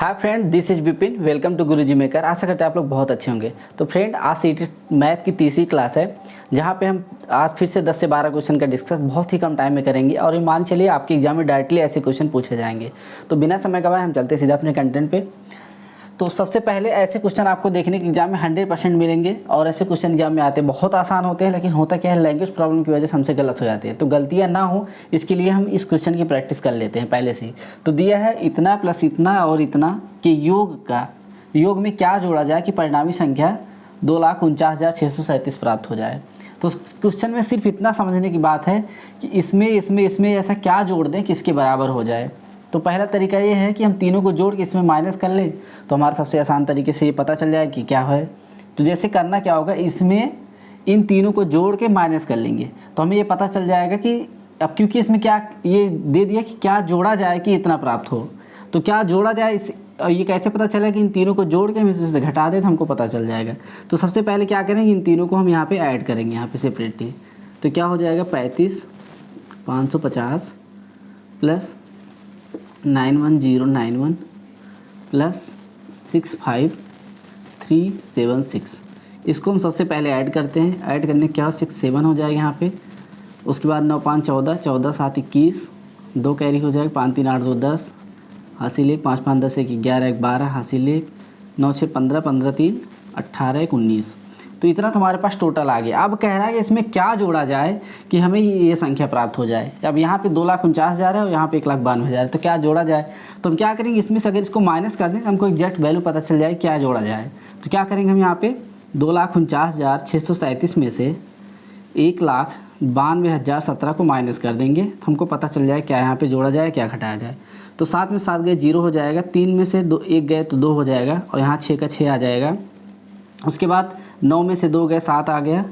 Hi friend, this is Vipin. Welcome to Guruji maker. आशा करते हैं आप लोग बहुत अच्छे होंगे। तो फ्रेंड, आज सीटी मैथ की तीसरी क्लास है, जहां पे हम आज फिर से 10 से 12 क्वेश्चन का डिस्कस बहुत ही कम टाइम में करेंगे और ये मान चलिए आपके एग्जाम में डायरेक्टली ऐसे क्वेश्चन पूछे जाएंगे। तो बिना समय गवाए हम चलते सीधा अपने कंटेंट पे। तो सबसे पहले ऐसे क्वेश्चन आपको देखने के एग्जाम में 100% मिलेंगे और ऐसे क्वेश्चन एग्जाम में आते हैं, बहुत आसान होते हैं, लेकिन होता क्या है, लैंग्वेज प्रॉब्लम की वजह से हमसे गलत हो जाती है। तो गलतियां ना हो इसके लिए हम इस क्वेश्चन की प्रैक्टिस कर लेते हैं पहले से ही। तो दिया है इतना प्लस इतना और इतना के योग में क्या जोड़ा जाए कि परिणामी संख्या 2,49,637 प्राप्त हो जाए। तो क्वेश्चन में सिर्फ इतना समझने की बात है कि इसमें ऐसा क्या जोड़ दें कि इसके बराबर हो जाए। तो पहला तरीका ये है कि हम तीनों को जोड़ के इसमें माइनस कर लें, तो हमारा सबसे आसान तरीके से ये पता चल जाए कि क्या है। तो जैसे करना क्या होगा, इसमें इन तीनों को जोड़ के माइनस कर लेंगे तो हमें ये पता चल जाएगा कि अब क्योंकि इसमें क्या ये दे दिया कि क्या जोड़ा जाए कि इतना प्राप्त हो। तो क्या जोड़ा जाए, इस ये कैसे पता चला कि इन तीनों को जोड़ के हम इसमें से घटा दें तो हमको पता चल जाएगा। तो सबसे पहले क्या करेंगे, इन तीनों को हम यहाँ पे ऐड करेंगे, यहाँ पे सेपरेटली। तो क्या हो जाएगा, 35,550 प्लस 91091 प्लस 65376। इसको हम सबसे पहले ऐड करते हैं। ऐड करने क्या हो, 67 हो जाएगा यहाँ पे। उसके बाद 9 5 14, 14 7 21, 2 कैरी हो जाएगा, 5 3 8 2 10, हासिल 1, 5 5 10 1 11 1 12, हासिल 1, 9 6 15, 15 3 18 1 19। तो इतना तुम्हारे पास टोटल आ गया। अब कह रहा है कि इसमें क्या जोड़ा जाए कि हमें ये संख्या प्राप्त हो जाए। अब यहाँ पे 2,49,000 है और यहाँ पे 1,92,000 है, तो क्या जोड़ा जाए। तो हम क्या करेंगे, इसमें से अगर इसको माइनस कर दें तो हमको एग्जैक्ट वैल्यू पता चल जाए क्या जोड़ा जाए। तो क्या करेंगे, हम यहाँ पे 2,49,637 में से 1,92,017 को माइनस कर देंगे तो हमको पता चल जाए क्या यहाँ पे जोड़ा जाए, क्या घटाया जाए। तो 7 में 7 गए 0 हो जाएगा, 3 में से 1 गए तो 2 हो जाएगा और यहाँ 6 का 6 आ जाएगा। उसके बाद 9 में से 2 गए 7 आ गया,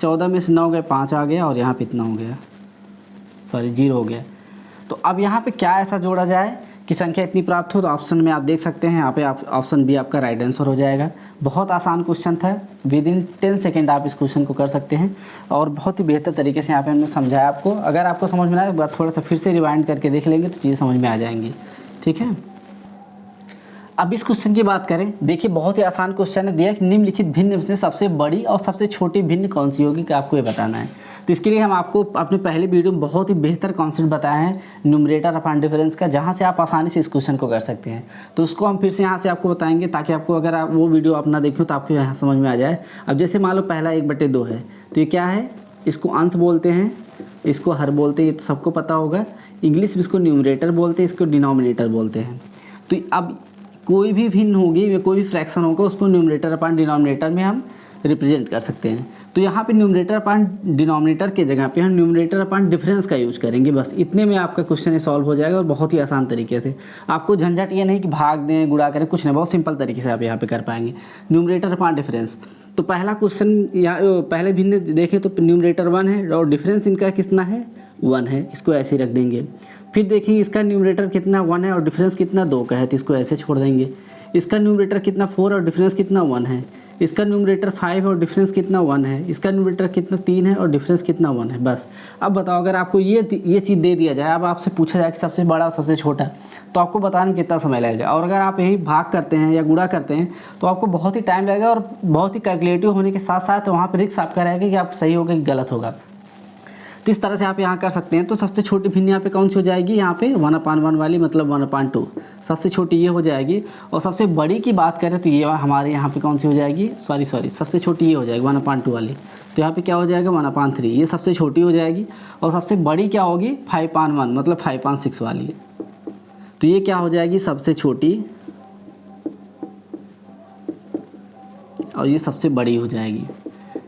14 में से 9 गए 5 आ गया और यहाँ पे इतना हो गया, 0 हो गया। तो अब यहाँ पे क्या ऐसा जोड़ा जाए कि संख्या इतनी प्राप्त हो। तो ऑप्शन में आप देख सकते हैं, यहाँ पे आप ऑप्शन बी आपका राइट आंसर हो जाएगा। बहुत आसान क्वेश्चन था, विद इन 10 सेकेंड आप इस क्वेश्चन को कर सकते हैं और बहुत ही बेहतर तरीके से यहाँ पे हमने समझाया आपको। अगर आपको समझ में आए तो थोड़ा सा फिर से रिवाइंड करके देख लेंगे तो चीज़ें समझ में आ जाएंगी। ठीक है, अब इस क्वेश्चन की बात करें। देखिए, बहुत ही आसान क्वेश्चन है, दिया कि निम्नलिखित भिन्न में से सबसे बड़ी और सबसे छोटी भिन्न कौन सी होगी, कि आपको ये बताना है। तो इसके लिए हम आपको अपने पहले वीडियो में बहुत ही बेहतर कॉन्सेप्ट बताए हैं न्यूमरेटर अपॉन डिफरेंस का, जहाँ से आप आसानी से इस क्वेश्चन को कर सकते हैं। तो उसको हम फिर से यहाँ से आपको बताएंगे ताकि आपको, अगर आप वो वीडियो आप ना देखें तो आपको यहाँ समझ में आ जाए। अब जैसे मान लो पहला 1/2 है, तो ये क्या है, इसको अंश बोलते हैं, इसको हर बोलते हैं, ये तो सबको पता होगा। इंग्लिश में इसको न्यूमरेटर बोलते हैं, इसको डिनोमिनेटर बोलते हैं। तो अब कोई भी भिन्न होगी या कोई भी फ्रैक्शन होगा उसको न्यूमरेटर अपॉन डिनोमिनेटर में हम रिप्रेजेंट कर सकते हैं। तो यहाँ पे न्यूमरेटर अपॉन डिनोमिनेटर के जगह पे हम न्यूमरेटर अपॉन डिफरेंस का यूज़ करेंगे। बस इतने में आपका क्वेश्चन सॉल्व हो जाएगा और बहुत ही आसान तरीके से। आपको झंझट ये नहीं कि भाग दें गुणा करें, कुछ नहीं, बहुत सिंपल तरीके से आप यहाँ पे कर पाएंगे। न्यूमरेटर अपॉन डिफरेंस, तो पहला क्वेश्चन यहाँ पहले भिन्न देखें तो न्यूमरेटर 1 है और डिफरेंस इनका कितना है, 1 है, इसको ऐसे ही रख देंगे। फिर देखिए इसका न्यूमरेटर कितना 1 है और डिफरेंस कितना 2 का है, तो इसको ऐसे छोड़ देंगे। इसका न्यूमरेटर कितना 4 और डिफरेंस कितना 1 है। इसका न्यूमरेटर 5 और डिफरेंस कितना 1 है। इसका न्यूमरेटर कितना 3 है और डिफरेंस कितना 1 है। बस अब बताओ, अगर आपको ये चीज़ दे दिया जाए, अब आपसे पूछा जाए कि सबसे बड़ा और सबसे छोटा, तो आपको बताने में कितना समय लगेगा। और अगर आप यही भाग करते हैं या गुणा करते हैं तो आपको बहुत ही टाइम लगेगा और बहुत ही कैलकुलेटिव होने के साथ साथ वहाँ पर रिस्क आपका रहेगा कि आप सही होगा कि गलत होगा। तो इस तरह से आप यहाँ कर सकते हैं। तो सबसे छोटी भिन्न यहाँ पे कौन सी हो जाएगी, यहाँ पे 1/1 वाली, मतलब 1/2 सबसे छोटी ये हो जाएगी। और सबसे बड़ी की बात करें तो ये हमारे यहाँ पे कौन सी हो जाएगी, सॉरी सबसे छोटी ये हो जाएगी 1/2 वाली। तो यहाँ पे क्या हो जाएगा 1/3, ये सबसे छोटी हो जाएगी। और सबसे बड़ी क्या होगी 5/1, मतलब 5/6 वाली। तो ये क्या हो जाएगी सबसे छोटी और ये सबसे बड़ी हो जाएगी।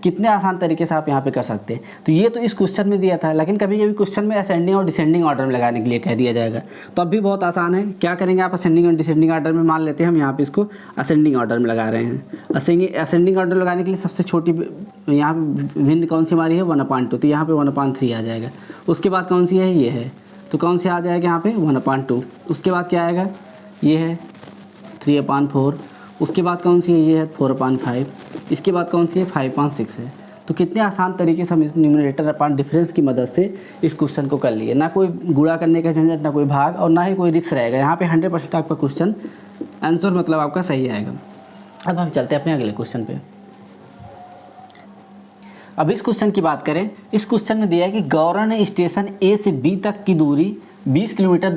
कितने आसान तरीके से आप यहाँ पे कर सकते हैं। तो ये तो इस क्वेश्चन में दिया था, लेकिन कभी कभी क्वेश्चन में असेंडिंग और डिसेंडिंग ऑर्डर में लगाने के लिए कह दिया जाएगा, तो अब भी बहुत आसान है। क्या करेंगे आप, असेंडिंग और डिसेंडिंग ऑर्डर में मान लेते हैं, हम यहाँ पे इसको असेंडिंग ऑर्डर में लगा रहे हैं। असेंडिंग ऑर्डर लगाने के लिए सबसे छोटी यहाँ पे भिन्न कौन सी हमारी है 1/2, तो यहाँ पे 1/3 आ जाएगा। उसके बाद कौन सी है, ये है, तो कौन सी आ जाएगा यहाँ पे 1/2। उसके बाद क्या आएगा, ये है 3/4। उसके बाद कौन सी है, ये है 4/5। इसके बाद कौन सी है 5/6 है। तो कितने आसान तरीके से हम इस न्यूमरेटर अपॉन डिफरेंस की मदद से इस क्वेश्चन को कर लिए। ना कोई गुणा करने का झंझट, ना कोई भाग और ना ही कोई रिस्क रहेगा। यहाँ पे 100% आपका क्वेश्चन आंसर मतलब आपका सही आएगा। अब हम चलते हैं अपने अगले क्वेश्चन पे। अब इस क्वेश्चन की बात करें, इस क्वेश्चन में दिया है कि गौरव ने स्टेशन ए से बी तक की दूरी 20 किलोमीटर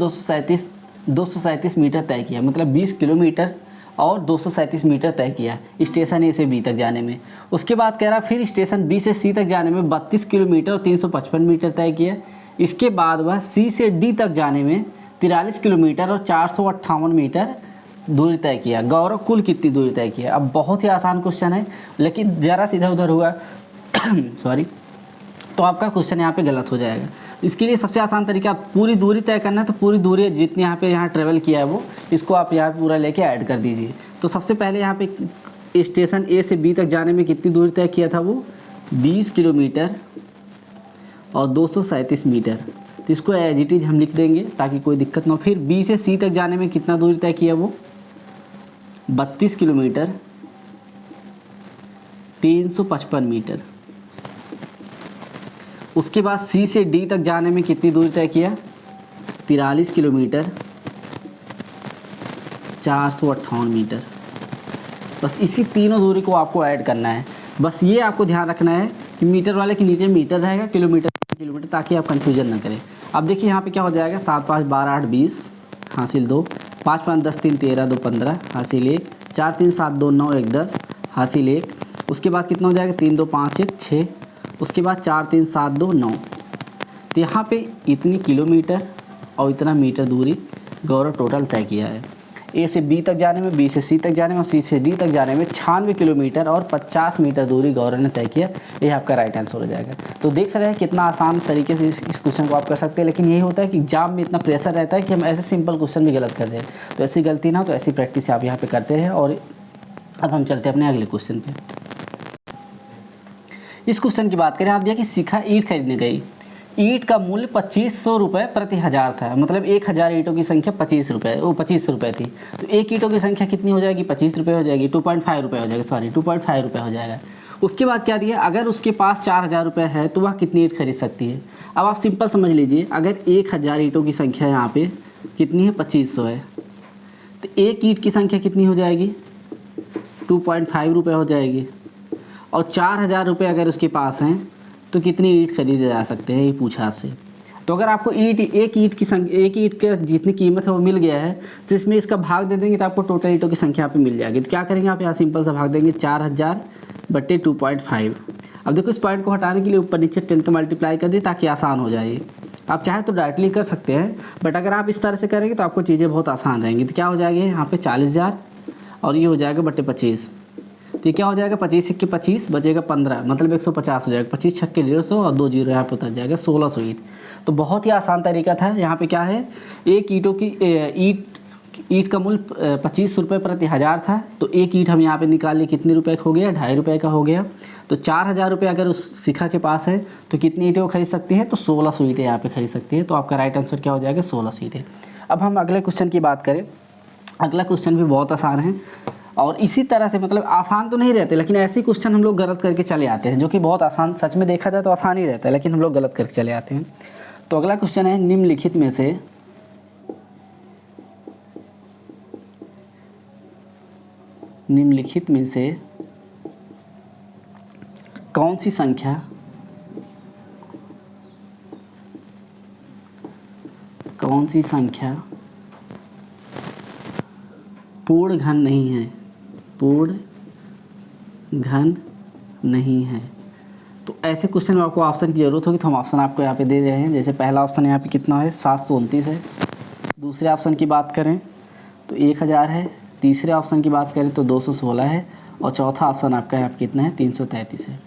237 मीटर तय किया। मतलब 20 किलोमीटर और 237 मीटर तय किया स्टेशन ए से बी तक जाने में। उसके बाद कह रहा फिर स्टेशन बी से सी तक जाने में 32 किलोमीटर और 355 मीटर तय किया। इसके बाद वह सी से डी तक जाने में 43 किलोमीटर और 458 मीटर दूरी तय किया। गौरव कुल कितनी दूरी तय किया? अब बहुत ही आसान क्वेश्चन है, लेकिन ज़रा सीधा उधर हुआ सॉरी, तो आपका क्वेश्चन यहाँ पे गलत हो जाएगा। इसके लिए सबसे आसान तरीका, पूरी दूरी तय करना है तो पूरी दूरी जितनी यहाँ ट्रेवल किया है वो, इसको आप यहाँ पूरा लेके ऐड कर दीजिए। तो सबसे पहले यहाँ पे स्टेशन ए से बी तक जाने में कितनी दूरी तय किया था वो 20 किलोमीटर और 237 मीटर। तो इसको एज इट इज हम लिख देंगे ताकि कोई दिक्कत ना हो। फिर बी से सी तक जाने में कितना दूरी तय किया वो 32 किलोमीटर 355 मीटर। उसके बाद सी से डी तक जाने में कितनी दूरी तय किया 43 किलोमीटर 458 मीटर। बस इसी तीनों दूरी को आपको ऐड करना है। बस ये आपको ध्यान रखना है कि मीटर वाले के नीचे मीटर रहेगा, किलोमीटर किलोमीटर, ताकि आप कंफ्यूजन ना करें। अब देखिए यहाँ पे क्या हो जाएगा, 7 5 12 8 20 हासिल 2, 5 5 10 3 13 2 15 हासिल 1, 4 3 7 2 9 1 10 हासिल 1। उसके बाद कितना हो जाएगा 3 2 5 1 6। उसके बाद 4 3 7 2 9। तो यहाँ पे इतनी किलोमीटर और इतना मीटर दूरी गौरव टोटल तय किया है। ए से बी तक जाने में, बी से सी तक जाने में और सी से डी तक जाने में 96 किलोमीटर और 50 मीटर दूरी गौरव ने तय किया। ये आपका राइट आंसर हो जाएगा। तो देख सकते हैं कितना आसान तरीके से इस क्वेश्चन को आप कर सकते हैं। लेकिन यही होता है कि एग्जाम में इतना प्रेशर रहता है कि हम ऐसे सिंपल क्वेश्चन भी गलत कर दें। तो ऐसी गलती ना हो, तो ऐसी प्रैक्टिस आप यहाँ पर करते हैं। और अब हम चलते हैं अपने अगले क्वेश्चन पर। इस क्वेश्चन की बात करें, आप देखिए कि शिखा ईंट खरीदने गई। ईंट का मूल्य 2500 रुपये प्रति हज़ार था। मतलब 1000 ईंटों की संख्या 25 रुपये थी। तो एक ईंटों की संख्या कितनी हो जाएगी 25 रुपये हो जाएगी, 2.5 रुपये हो जाएगा, सॉरी 2.5 रुपये हो जाएगा। उसके बाद क्या दिया, अगर उसके पास 4000 रुपये है तो वह कितनी ईंट खरीद सकती है। अब आप सिंपल समझ लीजिए, अगर 1000 ईंटों की संख्या यहाँ पे कितनी है 2500 है, तो एक ईंट की संख्या कितनी हो जाएगी 2.5 रुपये हो जाएगी। और 4000 रुपये अगर उसके पास हैं तो कितनी ईंट खरीदे जा सकते हैं, ये पूछा आपसे। तो अगर आपको एक ईंट का जितनी कीमत है वो मिल गया है, तो इसमें इसका भाग दे देंगे तो आपको टोटल ईंटों की संख्या यहाँ पे मिल जाएगी। तो क्या करेंगे आप यहाँ सिंपल सा भाग देंगे 4000 बटे 2.5। अब देखो इस पॉइंट को हटाने के लिए ऊपर नीचे 10 का मल्टीप्लाई कर दिए ताकि आसान हो जाए। आप चाहे तो डायरेक्टली कर सकते हैं, बट अगर आप इस तरह से करेंगे तो आपको चीज़ें बहुत आसान रहेंगी। तो क्या हो जाएगी यहाँ पे 40,000 और ये हो जाएगा बटे 25। तो ये क्या हो जाएगा 25 के 25 बचेगा 15, मतलब 150 हो जाएगा। 25 छक्के 150 और 2 जीरो यहाँ पे उतर जाएगा 1600 ईंट। तो बहुत ही आसान तरीका था। यहाँ पे क्या है, एक ईंट का मूल्य 25 रुपये प्रति हज़ार था, तो एक ईंट हम यहाँ पे निकाल लिए कितने रुपए का हो गया, 2.5 रुपये का हो गया। तो 4000 रुपये अगर उस शिखा के पास है तो कितनी ईंटें वो खरीद सकती है, तो 1600 ईंटें यहाँ पे खरीद सकती है। तो आपका राइट आंसर क्या हो जाएगा 1600 ईंटें। अब हम अगले क्वेश्चन की बात करें। अगला क्वेश्चन भी बहुत आसान है और इसी तरह से, मतलब आसान तो नहीं रहते, लेकिन ऐसे क्वेश्चन हम लोग गलत करके चले आते हैं, जो कि बहुत आसान, सच में देखा जाए तो आसान ही रहता है, लेकिन हम लोग गलत करके चले आते हैं। तो अगला क्वेश्चन है, निम्नलिखित में से कौन सी संख्या पूर्ण घन नहीं है। तो ऐसे क्वेश्चन में आपको ऑप्शन की ज़रूरत होगी, तो हम ऑप्शन आपको यहाँ पे दे रहे हैं। जैसे पहला ऑप्शन यहाँ पे कितना है 729 है, दूसरे ऑप्शन की बात करें तो 1000 है, तीसरे ऑप्शन की बात करें तो 216 है और चौथा ऑप्शन आपका यहाँ पे कितना है 333 है।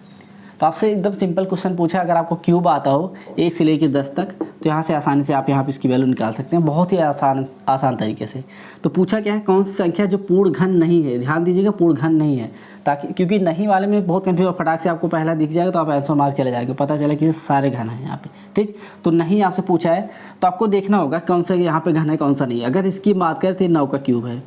तो आपसे एकदम सिंपल क्वेश्चन पूछा, अगर आपको क्यूब आता हो 1 से लेकर 10 तक, तो यहाँ से आसानी से आप यहाँ पे इसकी वैल्यू निकाल सकते हैं, बहुत ही आसान तरीके से। तो पूछा क्या है, कौन सी संख्या जो पूर्ण घन नहीं है। ध्यान दीजिएगा, पूर्ण घन नहीं है, ताकि क्योंकि नहीं वाले में बहुत कंफ्यूज, फटाक से आपको पहला दिख जाएगा तो आप आंसर मार्क चले जाएंगे, पता चला कि ये सारे घन हैं यहाँ पे। ठीक, तो नहीं आपसे पूछा है तो आपको देखना होगा कौन सा यहाँ पे घन है कौन सा नहीं है। अगर इसकी बात करें तो 9 का क्यूब है।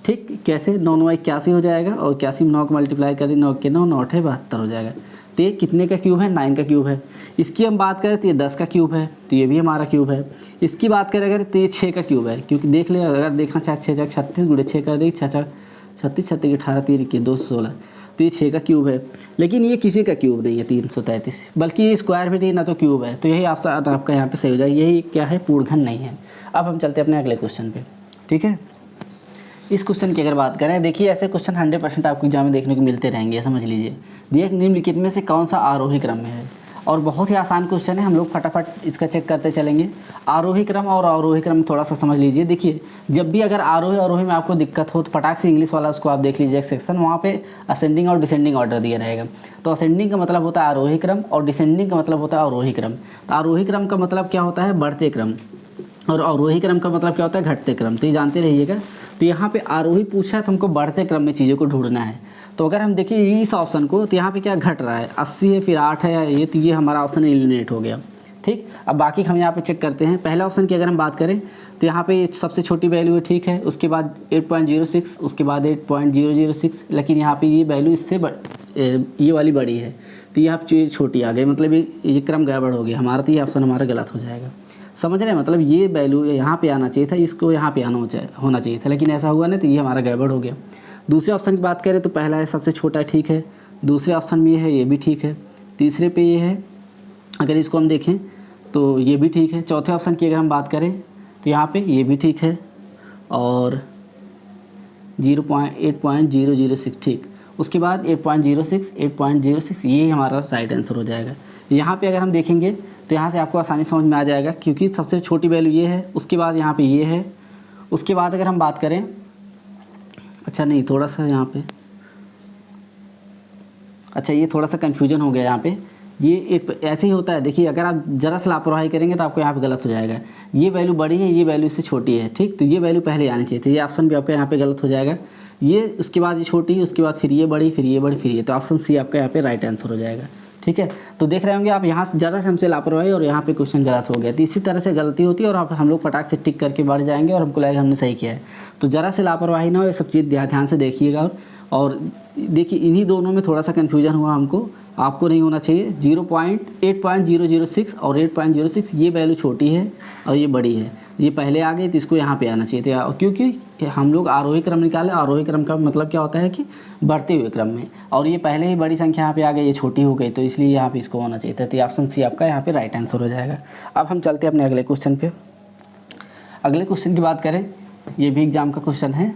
ठीक, कैसे 9 9 81 हो जाएगा और 81 में 9 को मल्टीप्लाई कर दें 9 के 9 9 8 72 हो जाएगा। तो ये कितने का क्यूब है, 9 का क्यूब है। इसकी हम बात करें तो ये 10 का क्यूब है, तो ये भी हमारा क्यूब है। इसकी बात करें अगर तो ये 6 का क्यूब है, क्योंकि देख ले अगर देखना चाहे 6 36 गुणे 6 कर देगी 6 36 36 18 3 21 216, तो ये 6 का क्यूब है। लेकिन ये किसी का क्यूब नहीं है 333, बल्कि ये स्क्वायर भी नहीं ना तो क्यूब है, तो यही आपका यहाँ पे सही हो जाएगा। यही क्या है, पूर्णघन नहीं है। अब हम चलते हैं अपने अगले क्वेश्चन पे, ठीक है। इस क्वेश्चन की अगर बात करें, देखिए ऐसे क्वेश्चन 100% आपको एग्जाम में देखने को मिलते रहेंगे, समझ लीजिए। दिए निम्नलिखित में से कौन सा आरोही क्रम में है, और बहुत ही आसान क्वेश्चन है, हम लोग फटाफट इसका चेक करते चलेंगे। आरोही क्रम और अवरोही क्रम थोड़ा सा समझ लीजिए। देखिए जब भी अगर आरोही अवरोही में आपको दिक्कत हो तो फटाक से इंग्लिश वाला उसको आप देख लीजिए एक सेक्शन, वहाँ पे असेंडिंग और डिसेंडिंग ऑर्डर दिया रहेगा। तो असेंडिंग का मतलब होता है आरोही क्रम और डिसेंडिंग का मतलब होता है अवरोही क्रम। तो आरोही क्रम का मतलब क्या होता है, बढ़ते क्रम, और अवरोही क्रम का मतलब क्या होता है, घटते क्रम। तो ये जानते रहिएगा। तो यहाँ पे आरोही पूछा है तो हमको बढ़ते क्रम में चीज़ों को ढूंढना है। तो अगर हम देखिए इस ऑप्शन को, तो यहाँ पे क्या घट रहा है, 80 है फिर 8 है, ये तो ये हमारा ऑप्शन एलिमिनेट हो गया, ठीक। अब बाकी हम यहाँ पे चेक करते हैं। पहले ऑप्शन की अगर हम बात करें तो यहाँ पे सबसे छोटी वैल्यू है, ठीक है। उसके बाद 8.06, उसके बाद 8.006, लेकिन यहाँ पे ये वैल्यू इससे ये वाली बड़ी है, तो यहाँ पे छोटी आ गई, मतलब ये क्रम गड़बड़ हो गया हमारा। तो ये ऑप्शन हमारा गलत हो जाएगा, समझ रहे हैं। मतलब ये वैल्यू यहाँ पे आना चाहिए था, इसको यहाँ पे होना चाहिए था, लेकिन ऐसा हुआ नहीं, तो ये हमारा गड़बड़ हो गया। दूसरे ऑप्शन की बात करें तो पहला है सबसे छोटा, ठीक है। दूसरे ऑप्शन में ये है, ये भी ठीक है। तीसरे पे ये है, अगर इसको हम देखें तो ये भी ठीक है। चौथे ऑप्शन की अगर हम बात करें तो यहाँ पे ये भी ठीक है, और 8.006 ठीक। उसके बाद 8.06 ये हमारा राइट आंसर हो जाएगा। यहाँ पे अगर हम देखेंगे तो यहाँ से आपको आसानी समझ में आ जाएगा, क्योंकि सबसे छोटी वैल्यू ये है, उसके बाद यहाँ पे ये है, उसके बाद अगर हम बात करें, अच्छा नहीं थोड़ा सा यहाँ पे, अच्छा ये थोड़ा सा कन्फ्यूजन हो गया यहाँ पे। ये ऐसे ही होता है, देखिए अगर आप ज़रा सा लापरवाही करेंगे तो आपको यहाँ पे गलत हो जाएगा। ये वैल्यू बड़ी है, ये वैल्यू इससे छोटी है, ठीक। तो ये वैल्यू पहले आनी चाहिए थी, ये ऑप्शन भी आपका यहाँ पे गलत हो जाएगा। ये उसके बाद ये छोटी, उसके बाद फिर ये बड़ी, फिर ये बड़ी, फिर ये, तो ऑप्शन सी आपका यहाँ पे राइट आंसर हो जाएगा, ठीक है। तो देख रहे होंगे आप, यहाँ से ज़रा से हमसे लापरवाही और यहाँ पे क्वेश्चन गलत हो गया। तो इसी तरह से गलती होती है और आप हम लोग फटाक से टिक करके बढ़ जाएंगे और हमको लगेगा हमने सही किया है। तो ज़रा से लापरवाही ना हो, ये सब चीज़ ध्यान से देखिएगा। और देखिए इन्हीं दोनों में थोड़ा सा कन्फ्यूजन हुआ हमको, आपको नहीं होना चाहिए। 8.006 और 8.06 ये वैल्यू छोटी है और ये बड़ी है, ये पहले आ गई तो इसको यहाँ पे आना चाहिए था, क्योंकि हम लोग आरोही क्रम निकाले। आरोही क्रम का मतलब क्या होता है कि बढ़ते हुए क्रम में, और ये पहले ही बड़ी संख्या यहाँ पे आ गई, ये छोटी हो गई, तो इसलिए यहाँ पे इसको होना चाहिए था। तो ऑप्शन सी आपका यहाँ पे राइट आंसर हो जाएगा। अब हम चलते हैं अपने अगले क्वेश्चन पे। अगले क्वेश्चन की बात करें, ये भी एग्जाम का क्वेश्चन है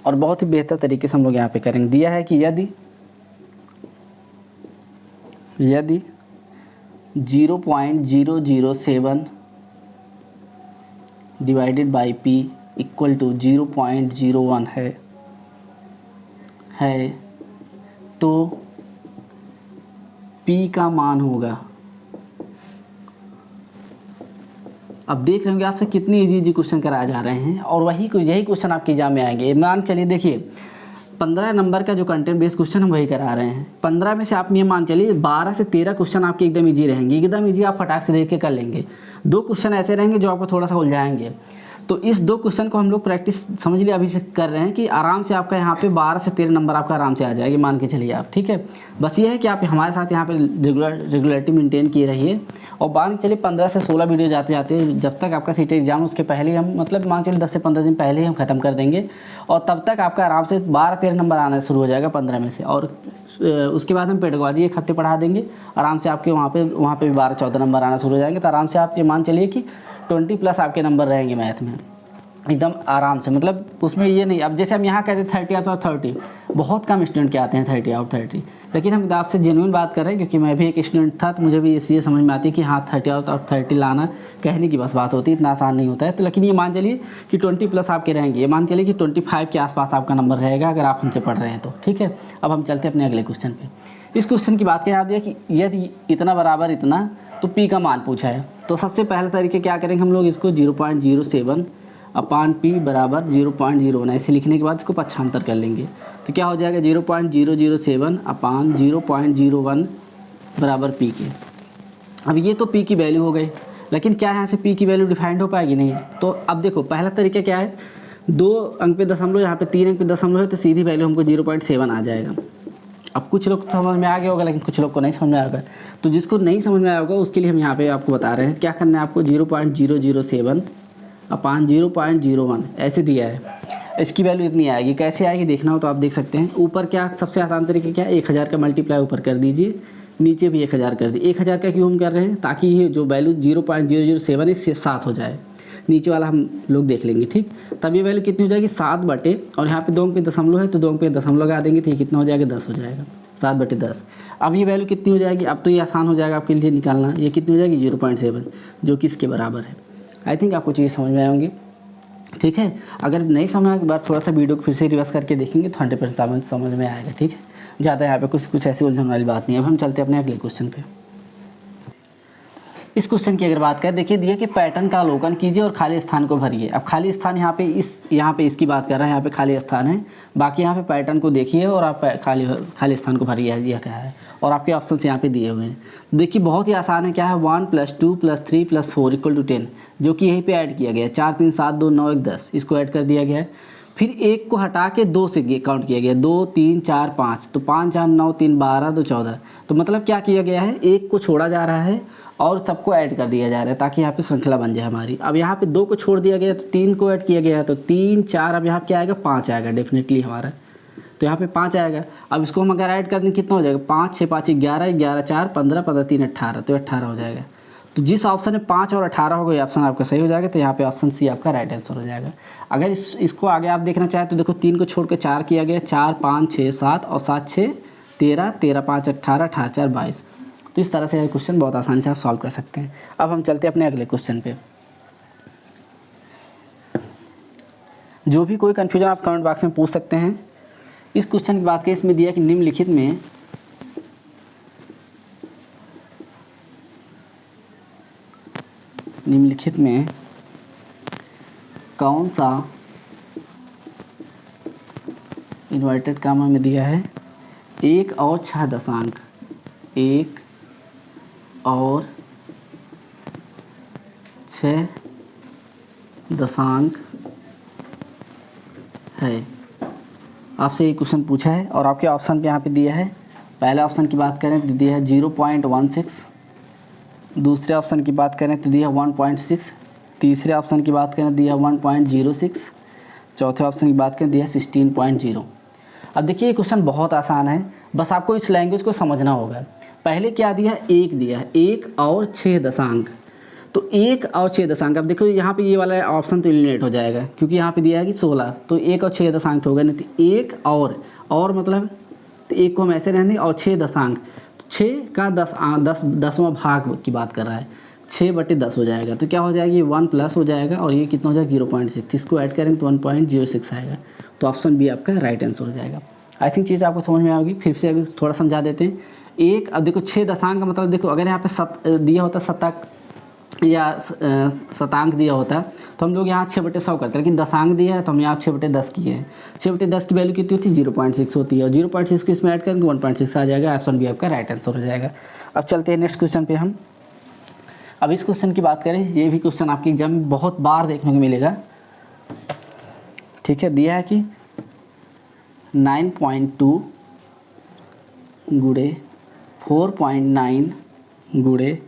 और बहुत ही बेहतर तरीके से हम लोग यहाँ पे करेंगे। दिया है कि यदि 0.007 divided by p equal to 0.01 है तो p का मान होगा। अब देख रहे होंगे आपसे कितनी इजी क्वेश्चन कराए जा रहे हैं, और यही क्वेश्चन आपके एग्जाम में आएंगे। मान चलिए देखिए 15 नंबर का जो कंटेंट बेस्ड क्वेश्चन हम वही करा रहे हैं। 15 में से आप ये मान चलिए 12 से 13 क्वेश्चन आपके एकदम इजी रहेंगे, एकदम इजी, आप फटाक से देख के कर लेंगे। 2 क्वेश्चन ऐसे रहेंगे जो आपको थोड़ा सा उलझाएंगे। तो इस 2 क्वेश्चन को हम लोग प्रैक्टिस समझ लिए अभी से कर रहे हैं कि आराम से आपका यहाँ पे 12 से 13 नंबर आपका आराम से आ जाएगी, मान के चलिए आप, ठीक है। बस ये है कि आप हमारे साथ यहाँ पे रेगुलरिटी मेंटेन किए रहिए, और मान के चलिए 15 से 16 वीडियो जाते जाते जब तक आपका सीटेट एग्जाम उसके पहले हम मतलब मान चलिए 10 से 15 दिन पहले ही हम ख़त्म कर देंगे, और तब तक आपका आराम से 12-13 नंबर आना शुरू हो जाएगा 15 में से। और उसके बाद हम पेडागोजी 1 हफ्ते पढ़ा देंगे, आराम से आपके वहाँ पे भी 12-14 नंबर आना शुरू हो जाएंगे। तो आराम से आप ये मान चलिए कि 20+ आपके नंबर रहेंगे मैथ में एकदम आराम से। मतलब उसमें ये नहीं, अब जैसे हम यहाँ कहते हैं 30 आउट ऑफ 30, बहुत कम स्टूडेंट के आते हैं 30 आउट 30, लेकिन हम आपसे जेन्युइन बात कर रहे हैं, क्योंकि मैं भी एक स्टूडेंट था, तो मुझे भी इसलिए समझ में आती है कि हाँ 30 आउट ऑफ 30 लाना कहने की बस बात होती है, इतना आसान नहीं होता है। तो लेकिन ये मान चलिए कि 20+ आपके रहेंगे, ये मान चलिए कि 25 के आसपास आपका नंबर रहेगा अगर आप हमसे पढ़ रहे हैं तो, ठीक है। अब हम चलते हैं अपने अगले क्वेश्चन पे। इस क्वेश्चन की बात करें आप देखिए कि यदि इतना बराबर इतना तो p का मान पूछा है। तो सबसे पहले तरीके क्या करेंगे हम लोग, इसको 0.07 अपान p बराबर 0.01 ऐसे लिखने के बाद इसको पक्षांतर कर लेंगे, तो क्या हो जाएगा 0.007 अपान 0.01 बराबर p के। अब ये तो p की वैल्यू हो गई, लेकिन क्या यहाँ से p की वैल्यू डिफाइंड हो पाएगी, नहीं। तो अब देखो पहला तरीका क्या है, 2 अंक पे दशमलव, यहाँ पे 3 अंक पे दशमलव है, तो सीधी वैल्यू हमको 0.7 आ जाएगा। अब कुछ लोग समझ में आ गया होगा, लेकिन कुछ लोग को नहीं समझ में आएगा। तो जिसको नहीं समझ में आया होगा उसके लिए हम यहाँ पे आपको बता रहे हैं क्या करना है आपको। 0.007 अपान 0.01 ऐसे दिया है, इसकी वैल्यू इतनी आएगी। कैसे आएगी देखना हो तो आप देख सकते हैं। ऊपर क्या सबसे आसान तरीके क्या है, 1000 का मल्टीप्लाई ऊपर कर दीजिए, नीचे भी 1000 कर दिए। 1000 का क्यों हम कर रहे हैं, ताकि ये जो वैल्यू 0.007 इससे 7 हो जाए। नीचे वाला हम लोग देख लेंगे, ठीक। तब ये वैल्यू कितनी हो जाएगी, 7 बटे, और यहाँ पे 2 पे दशमलव है तो 2 पे दशमलव लगा देंगे तो ये कितना हो जाएगा, 10 हो जाएगा, 7 बटे 10। अब ये वैल्यू कितनी हो जाएगी, अब तो ये आसान हो जाएगा आपके लिए निकालना। ये कितनी हो जाएगी, 0.7, जो कि इसके बराबर है। आई थिंक आपको चीज़ समझ में आए होंगी, ठीक है। अगर नहीं समझ में, एक बार थोड़ा सा वीडियो को फिर से रिवर्स करके देखेंगे तो 100% समझ में आएगा, ठीक है। ज़्यादा यहाँ पे कुछ ऐसी उलझन वाली बात नहीं है। अब हम चलते हैं अपने अगले क्वेश्चन पे। इस क्वेश्चन की अगर बात करें, देखिए दिया कि पैटर्न का अवलोकन कीजिए और खाली स्थान को भरिए। अब खाली स्थान यहाँ पे इसकी बात कर रहे हैं, यहाँ पे खाली स्थान है। बाकी यहाँ पे पैटर्न को देखिए और आप खाली स्थान को भरिए, यह क्या है। और आपके ऑप्शन यहाँ पे दिए हुए हैं। देखिए बहुत ही आसान है, क्या है, 1 + 2 + 3 + 4 = 10, जो कि यहीं पे ऐड किया गया है। 4 3 7 2 9 1 10, इसको ऐड कर दिया गया है। फिर 1 को हटा के 2 से काउंट किया गया, 2 3 4 5, तो 5 4 9 3 12 2 14। तो मतलब क्या किया गया है, 1 को छोड़ा जा रहा है और सबको ऐड कर दिया जा रहा है, ताकि यहाँ पे श्रृंखला बन जाए हमारी। अब यहाँ पे 2 को छोड़ दिया गया तो 3 को ऐड किया गया है, तो 3 4, अब यहाँ क्या आएगा, 5 आएगा डेफिनेटली हमारा। तो यहाँ पे 5 आएगा। अब इसको हम अगर ऐड कर दें कितना हो जाएगा, 5 6 5 11 11 4 15 15 3 18, तो 18 हो जाएगा। तो जिस ऑप्शन में 5 और 18 होगा, ये ऑप्शन आपका सही हो जाएगा। तो यहाँ पे ऑप्शन सी आपका राइट आंसर हो जाएगा। अगर इसको आगे आप देखना चाहें तो देखो 3 को छोड़ के 4 किया गया, 4 5 6 7 और 7 6 13, 13 5 18, 18 4 22। तो इस तरह से यह क्वेश्चन बहुत आसानी से आप सॉल्व कर सकते हैं। अब हम चलते हैं अपने अगले क्वेश्चन पे। जो भी कोई कन्फ्यूजन आप कमेंट बॉक्स में पूछ सकते हैं। इस क्वेश्चन की बात करें, इसमें दिया कि निम्नलिखित में कौन सा इन्वर्टेड कामा में दिया है 1 और 6 दशांक, 1 और 6 दशांक है। आपसे ये क्वेश्चन पूछा है और आपके ऑप्शन पे यहाँ पे दिया है। पहले ऑप्शन की बात करें तो दिया है 0.16, दूसरे ऑप्शन की बात करें तो दिया है 1.6, तीसरे ऑप्शन की बात करें दिया है 1.06, चौथे ऑप्शन की बात करें दिया है 16.0। अब देखिए ये क्वेश्चन बहुत आसान है, बस आपको इस लैंग्वेज को समझना होगा। पहले क्या दिया है, 1 दिया है, 1 और 6 दशांक। तो 1 और 6 दशांक, अब देखो यहाँ पे ये वाला ऑप्शन तो एलिमिनेट हो जाएगा, क्योंकि यहाँ पे दिया है कि 16, तो 1 और 6 दशांक तो होगा नहीं। तो 1 और मतलब तो 1 को हम ऐसे रहने और 6 दशांक, तो 6 का 10वां भाग की बात कर रहा है, 6 बटे 10 हो जाएगा। तो क्या हो जाएगी, 1 प्लस हो जाएगा और ये कितना हो जाएगा 0.6, इसको ऐड करेंगे तो 1.06 आएगा। तो ऑप्शन बी आपका राइट आंसर हो जाएगा। आई थिंक चीज़ आपको समझ में आएगी। फिर से अभी थोड़ा समझा देते हैं। एक, अब देखो 6 दशांक का मतलब देखो, अगर यहाँ पे दिया होता शतक या शतांक दिया होता तो हम लोग यहाँ 6/100 करते, लेकिन दशांक दिया है तो हम यहाँ 6/10 किए हैं। 6/10 की वैल्यू कितनी होती है, 0.6 होती है, और 0.6 को इसमें ऐड करेंगे 1.6 आ जाएगा। ऑप्शन बी आपका राइट आंसर हो जाएगा। अब चलते हैं नेक्स्ट क्वेश्चन पे हम। अब इस क्वेश्चन की बात करें, ये भी क्वेश्चन आपके एग्जाम में बहुत बार देखने को मिलेगा, ठीक है। दिया है कि 9.2 गुणे 4.9 गुणे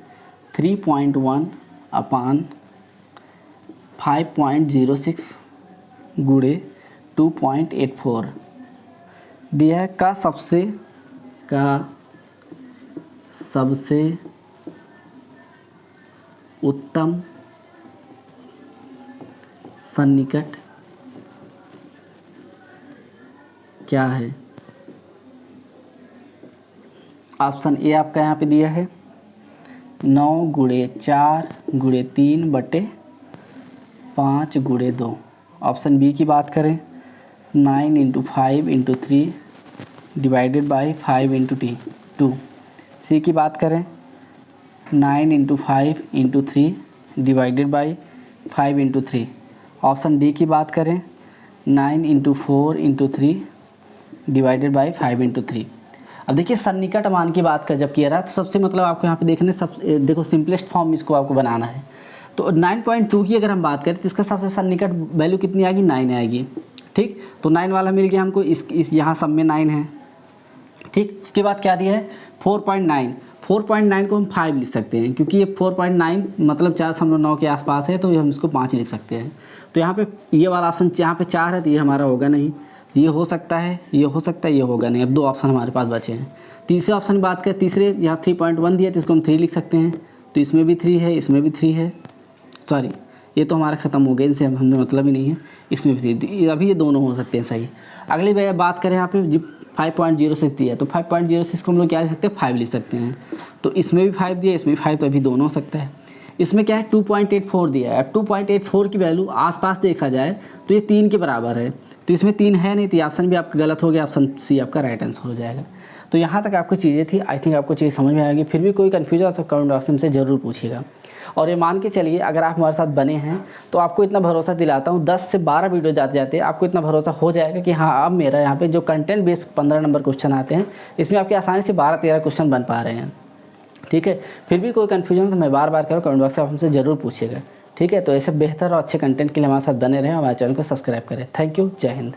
3.1 अपान 5.06 गुणे 2.84 दिया है का सबसे उत्तम सन्निकट क्या है। ऑप्शन ए आपका यहाँ पे दिया है 9 गुणे 4 गुणे 3 बटे 5 गुणे 2। ऑप्शन बी की बात करें 9 × 5 × 3 डिवाइडेड बाई 5 × 2। सी की बात करें 9 × 5 × 3 डिवाइडेड बाई 5 × 3। ऑप्शन डी की बात करें 9 × 4 × 3 डिवाइडेड बाई 5 × 3। अब देखिए सन्निकट मान की बात कर जब किया रहा तो सबसे मतलब आपको यहाँ पे देखने देखो सिंपलेस्ट फॉर्म इसको आपको बनाना है। तो 9.2 की अगर हम बात करें तो इसका सबसे सन्निकट वैल्यू कितनी आएगी, 9 आएगी, ठीक। तो 9 वाला मिल गया हमको, इस यहाँ सब में 9 है, ठीक, उसके बाद क्या दिया है 4.9, 4.9 को हम 5 लिख सकते हैं क्योंकि ये 4.9 मतलब 4.9 के आसपास है, तो हम इसको 5 लिख सकते हैं। तो यहाँ पे ये वाला ऑप्शन यहाँ पे 4 है तो ये हमारा होगा नहीं, ये हो सकता है, ये हो सकता है, ये होगा नहीं। अब 2 ऑप्शन हमारे पास बचे हैं। तीसरे ऑप्शन की बात करें, तीसरे यहाँ 3.1 दिया तो इसको हम 3 लिख सकते हैं, तो इसमें भी 3 है, इसमें भी 3 है, सॉरी ये तो हमारा ख़त्म हो गया, इनसे हमें मतलब ही नहीं है, इसमें भी 3, अभी ये दोनों हो सकते हैं सही। अगली बात करें यहाँ पे जी 5.06 दिया है, तो 5.06 को हम लोग क्या लिख सकते हैं 5 लिख सकते हैं, तो इसमें भी 5 दिया, इसमें भी 5, तो अभी दोनों हो सकता है। इसमें क्या है 2.84 दिया है, अब 2.84 की वैल्यू आसपास देखा जाए तो ये 3 के बराबर है, तो इसमें 3 है नहीं, तो ऑप्शन भी आपका गलत हो गया, ऑप्शन सी आपका राइट आंसर हो जाएगा। तो यहाँ तक आपको चीज़ें थी, आई थिंक आपको चीज़ समझ में आएगी। फिर भी कोई कन्फ्यूजन हो तो कमेंट बॉक्स में हमसे ज़रूर पूछिएगा। और ये मान के चलिए अगर आप हमारे साथ बने हैं तो आपको इतना भरोसा दिलाता हूँ 10 से 12 वीडियो जाते जाते आपको इतना भरोसा हो जाएगा कि हाँ अब मेरा यहाँ पे जो कंटेंट बेस्ड 15 नंबर क्वेश्चन आते हैं इसमें आपके आसानी से 12-13 क्वेश्चन बन पा रहे हैं। ठीक है, फिर भी कोई कन्फ्यूजन हो तो मैं बार बार कह रहा हूँ, कमेंट बॉक्स में आप हमसे ज़रूर पूछिएगा। ठीक है, तो ऐसे बेहतर और अच्छे कंटेंट के लिए हमारे साथ बने रहें, हमारे चैनल को सब्सक्राइब करें। थैंक यू, जय हिंद।